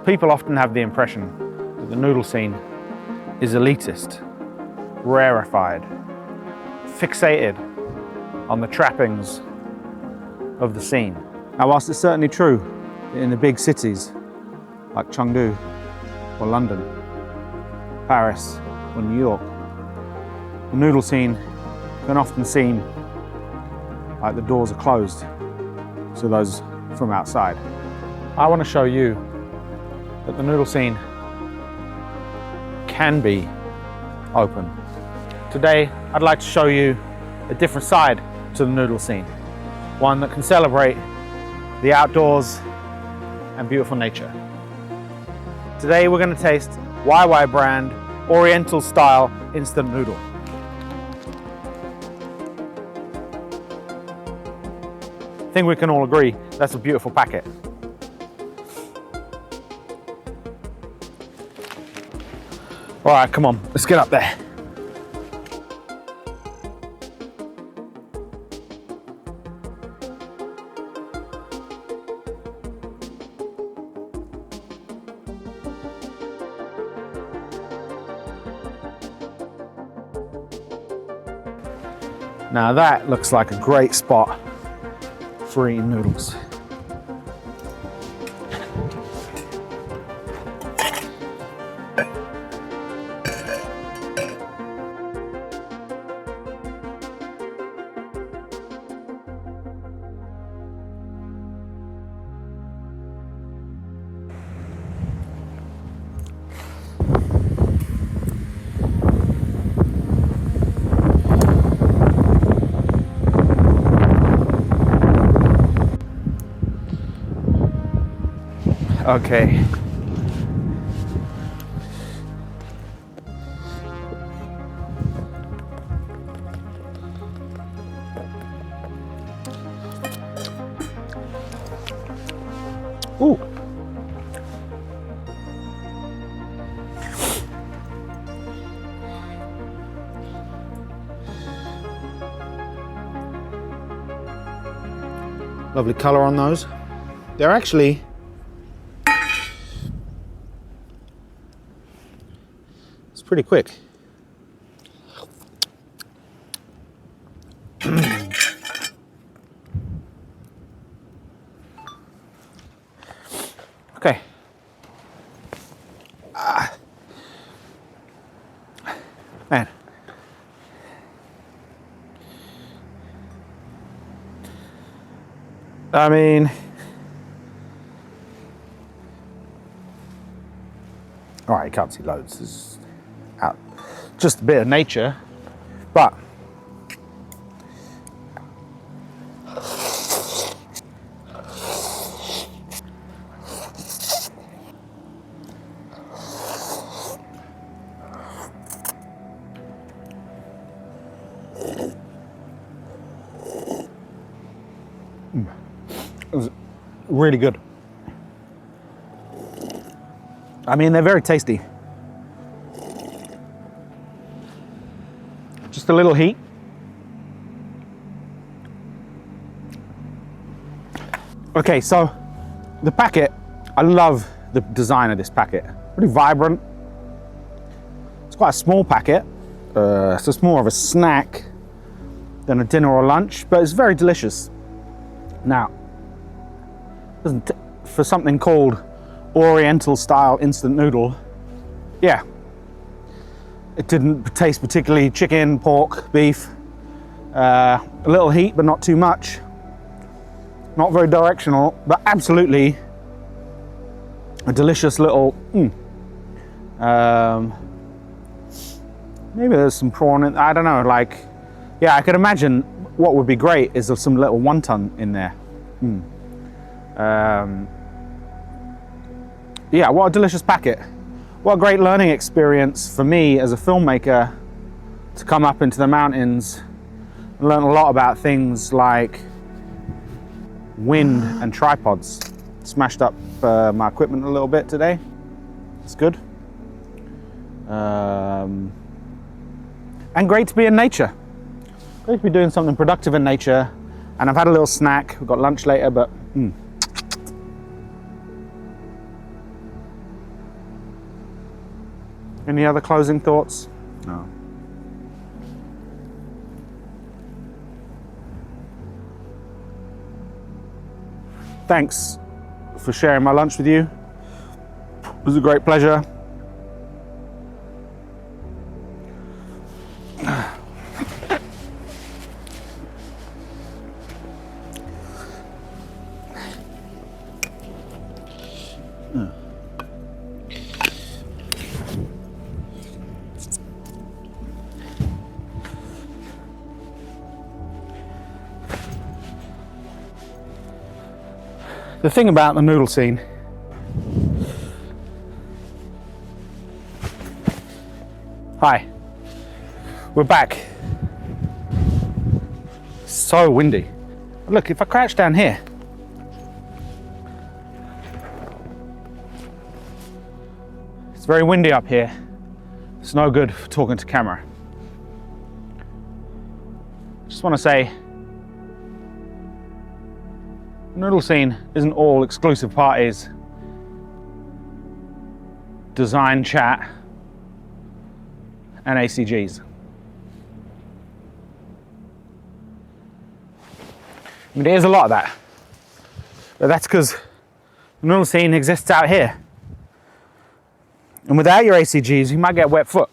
People often have the impression that the noodle scene is elitist, rarefied, fixated on the trappings of the scene. Now, whilst it's certainly true in the big cities like Chengdu or London, Paris or New York, the noodle scene can often seem like the doors are closed to those from outside. I want to show you that the noodle scene can be open. Today, I'd like to show you a different side to the noodle scene, one that can celebrate the outdoors and beautiful nature. Today, we're going to taste Wai Wai brand Oriental style instant noodle. I think we can all agree that's a beautiful packet. All right, come on, let's get up there. Now that looks like a great spot for eating noodles. Okay. Ooh. Lovely color on those. They're actually pretty quick. Okay. Man. I mean, all right, you can't see loads. There's out. Just a bit of nature, but it was really good. I mean, they're very tasty. Just a little heat. Okay, so the packet, I love the design of this packet. Pretty vibrant. It's quite a small packet, so it's more of a snack than a dinner or lunch, but it's very delicious. Now, for something called Oriental style instant noodle, yeah, it didn't taste particularly chicken, pork, beef. A little heat, but not too much. Not very directional, but absolutely a delicious little, maybe there's some prawn in, I don't know, like, yeah, I could imagine what would be great is there's some little wonton in there. Yeah, what a delicious packet. What a great learning experience for me as a filmmaker to come up into the mountains and learn a lot about things like wind and tripods. Smashed up my equipment a little bit today. It's good. And great to be in nature. Great to be doing something productive in nature. And I've had a little snack. We've got lunch later, but Any other closing thoughts? No. Thanks for sharing my lunch with you. It was a great pleasure. The thing about the noodle scene Hi, we're back. So windy. Look, if I crouch down here, it's very windy up here. It's no good for talking to camera. Just want to say, noodle scene isn't all exclusive parties, design chat, and ACGs. I mean, there's a lot of that, but that's because the noodle scene exists out here. And without your ACGs, you might get wet foot.